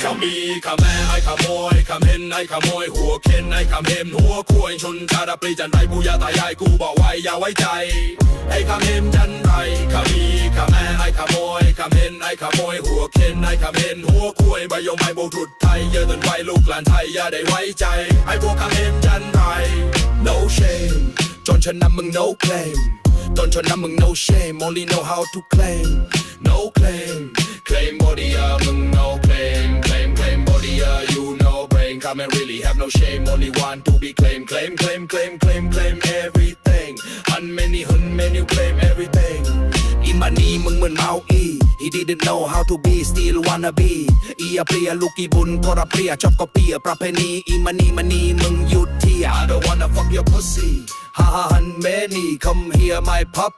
ขมีขแม่ไอ้ขโมยขมิ้นไอ้ขโมยหัวเข็นไอ้ขมิ้นหัวคุยชนชาดาปรีจันไรปู่ย่าตายายกูบอกไว้อย่าไว้ใจไอ้ขมิ้นจันไรขมีขแม่ไอ้ขโมยขมิ้นไอ้ขโมยหัวเข็นไอ้ขมิ้นหัวคุยใบยงใบโบถุดไทยเยอะจนไว้ลูกหลานไทยอย่าได้ไว้ใจไอ้พวกขมิ้นจันไร no shame จนฉันนำมึง no claim จนฉันนำมึง no shame only know how to claim no claim claim bodyมึง no claim claim claim body you no brain come and really have no shame only want to be claim claim claim claim claim claim everything hun many claim everything อีมันนี่มึงเหมือนเมาอี he didn't know how to be still wanna be อีเปรียลูกอีบุญก็รับเปรียชอบก็เปียประเพณีอีมันนี่มึงหยุดเที่ย I don't wanna fuck your pussy ha ha hun many come here my pup